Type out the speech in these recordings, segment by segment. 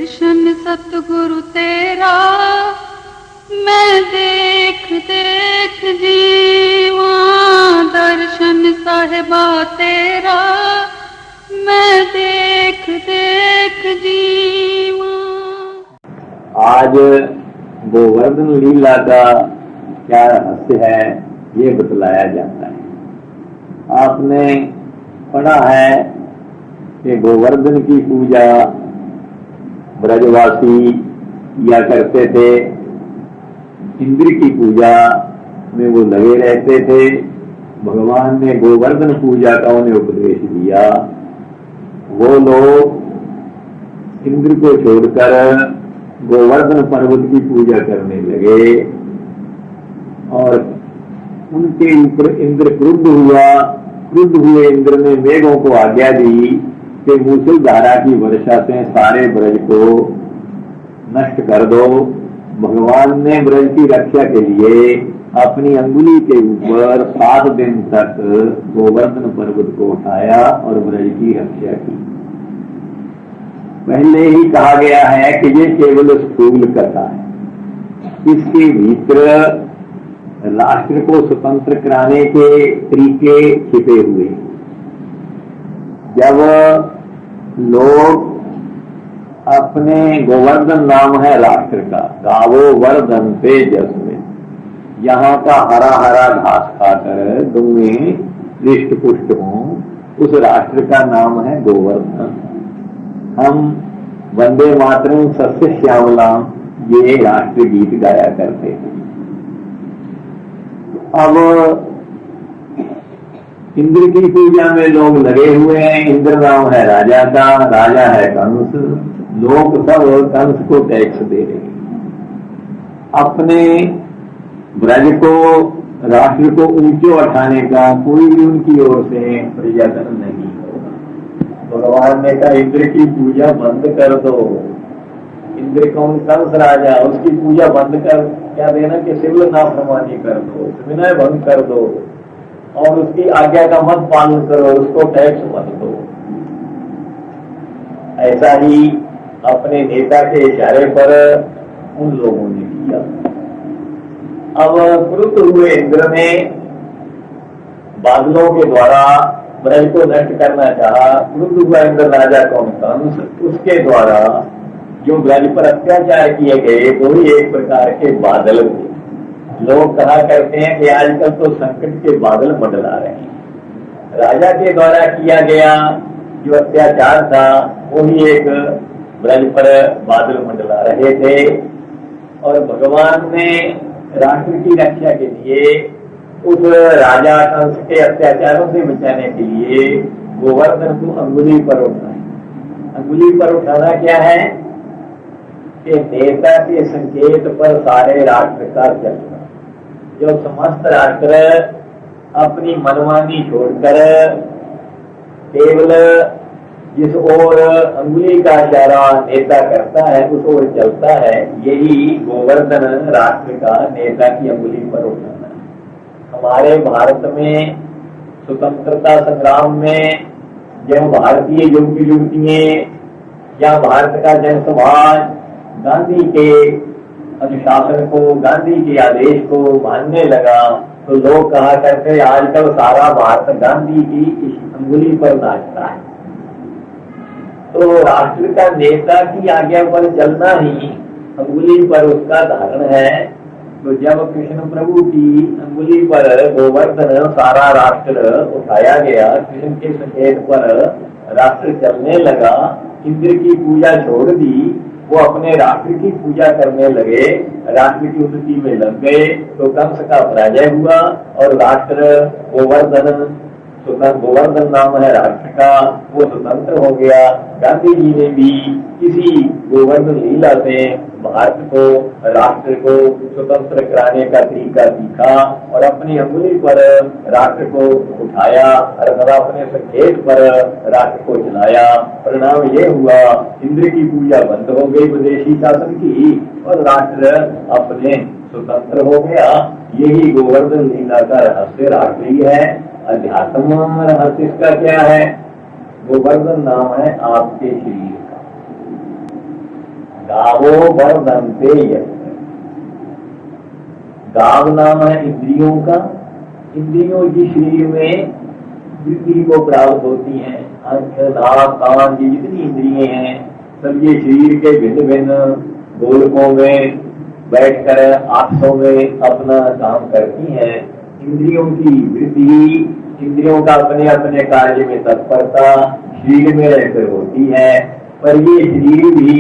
दर्शन सतगुरु तेरा मैं देख देख जीवा, दर्शन साहिबा तेरा मैं देख देख जीवा। आज गोवर्धन लीला का क्या रहस्य है ये बतलाया जाता है। आपने पढ़ा है कि गोवर्धन की पूजा ब्रजवासी किया करते थे, इंद्र की पूजा में वो लगे रहते थे। भगवान ने गोवर्धन पूजा का उन्हें उपदेश दिया। वो लोग इंद्र को छोड़कर गोवर्धन पर्वत की पूजा करने लगे और उनके ऊपर इंद्र क्रुद्ध हुआ। क्रुद्ध हुए इंद्र ने मेघों को आज्ञा दी कि मूसलधारा की वर्षा से सारे ब्रज को नष्ट कर दो। भगवान ने ब्रज की रक्षा के लिए अपनी अंगुली के ऊपर 7 दिन तक गोवर्धन पर्वत को उठाया और ब्रज की रक्षा की। पहले ही कहा गया है कि ये केवल स्थूल कथा है, इसके भीतर राष्ट्र को स्वतंत्र कराने के तरीके छिपे हुए। जब लोग अपने गोवर्धन नाम है राष्ट्र का, गावो वर्धन पे जसमें, यहाँ का हरा हरा घास खाकर दुम्मे हृष्ट पुष्ट हों, उस राष्ट्र का नाम है गोवर्धन। हम वंदे मातरम सस्य श्यामलाम ये राष्ट्र गीत गाया करते थे। अब इंद्र की पूजा में लोग लगे हुए हैं। इंद्र नाम है राजा का, राजा है कंस। लोग सब कंस को टैक्स दे रहे हैं। अपने ब्रज को, राष्ट्र को ऊंचे उठाने का कोई भी उनकी ओर से प्रयत्न नहीं होगा। भगवान ने कहा इंद्र की पूजा बंद कर दो। इंद्र कौन? कंस राजा। उसकी पूजा बंद कर क्या देना कि सिविल नाफरमानी कर दो, विनय भंग कर दो और उसकी आज्ञा का मत पालन करो, उसको टैक्स मत दो। ऐसा ही अपने नेता के इशारे पर उन लोगों ने किया। अब क्रुद्ध हुए इंद्र ने बादलों के द्वारा ब्रज को नष्ट करना चाहा। क्रुद्ध हुआ इंद्र राजा कौन? कंस। उसके द्वारा जो ब्रज पर अत्याचार किए गए वो ही एक प्रकार के बादल थे। लोग कहा करते हैं कि आजकल तो संकट के बादल मंडला रहे हैं। राजा के द्वारा किया गया जो अत्याचार था वो ही एक ब्रज पर बादल मंडला रहे थे। और भगवान ने राष्ट्र की रक्षा के लिए उस राजा कंस के अत्याचारों से बचाने के लिए गोवर्धन को अंगुली पर उठाया। अंगुली पर उठाना क्या है कि नेता के संकेत पर सारे राष्ट्र का चलना। जो समस्त राष्ट्र अपनी मनमानी छोड़कर केवल जिस ओर अंगुली का इशारा नेता करता है उस ओर चलता है, यही गोवर्धन राष्ट्र का नेता की अंगुली पर उठाना है। हमारे भारत में स्वतंत्रता संग्राम में जब भारतीय युवक युवतियां या भारत का जन समाज गांधी के अनुशासन को, गांधी के आदेश को मानने लगा तो लोग कहा करते आजकल सारा भारत गांधी की इस अंगुली पर नाचता है। तो राष्ट्र का नेता की आज्ञा पर चलना ही अंगुली पर उसका धारण है। तो जब कृष्ण प्रभु की अंगुली पर गोवर्धन सारा राष्ट्र उठाया गया, कृष्ण के संकेत पर राष्ट्र चलने लगा, इंद्र की पूजा छोड़ दी, वो अपने राष्ट्र की पूजा करने लगे, राष्ट्र की उन्नति में लग गए तो कंस का पराजय हुआ और राष्ट्र गोवर्धन, गोवर्धन नाम है राष्ट्र का, वो स्वतंत्र हो गया। गांधी जी ने भी किसी गोवर्धन लीला से भारत को, राष्ट्र को स्वतंत्र कराने का तरीका सीखा और अपनी अंगुली पर राष्ट्र को उठाया और अपने संकेत पर राष्ट्र को चलाया। परिणाम ये हुआ इंद्र की पूजा बंद हो गई विदेशी शासन की और राष्ट्र अपने स्वतंत्र हो गया। यही गोवर्धन लीला का रहस्य राष्ट्र ही है। अध्यात्म रहस्य इसका क्या है? गोवर्धन नाम है आपके शरीर का। गावो वर्धन्ते यत्। गाव नाम है इंद्रियों का, इंद्रियों की शरीर में वृद्धि को प्राप्त होती हैं। आंख नाक कान की जितनी इंद्रियां हैं सब ये शरीर के भिन्न भिन्न गोलकों में बैठकर आंखों में अपना काम करती हैं। इंद्रियों की वृद्धि, इंद्रियों का अपने अपने कार्य में तत्परता शरीर में रहकर होती है। पर ये शरीर भी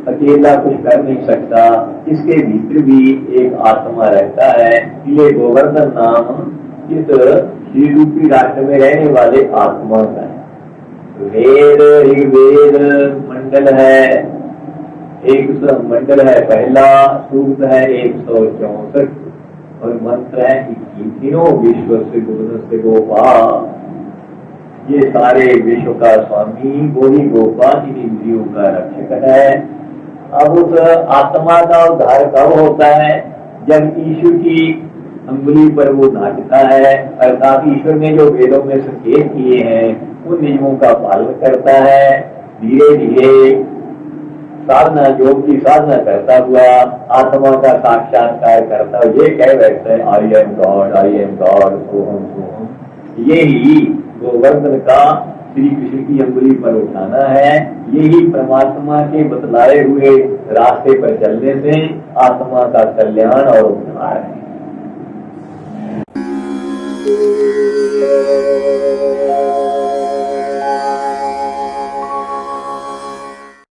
अकेला कुछ कर नहीं सकता, इसके भीतर भी एक आत्मा रहता है। ये गोवर्धन नाम इस श्री रूपी राष्ट्र में रहने वाले आत्मा का है। वेद ऋग्वेद मंडल है, एक मंडल है पहला, सूक्त है 164 और मंत्र है 21। तीनों विश्व से गोवर्धन से गोपाल, ये सारे विश्व का स्वामी गोरी गोपाल इन इंद्रियों का रक्षक है। अब उस आत्मा का उद्धार कब होता है? जब ईश्वर की अंगुली पर वो नाचता है, अर्थात ईश्वर ने जो वेदों में संकेत किए हैं उन नियमों का पालन करता है। धीरे धीरे साधना, योग की साधना करता हुआ आत्मा का साक्षात्कार करता हुआ ये कह बैठता है I am God, I am God, सोहम सोहम। यही गोवर्धन का श्री कृष्ण की अंगुली पर उठाना है। यही परमात्मा के बतलाए हुए रास्ते पर चलने से आत्मा का कल्याण और उद्धार है।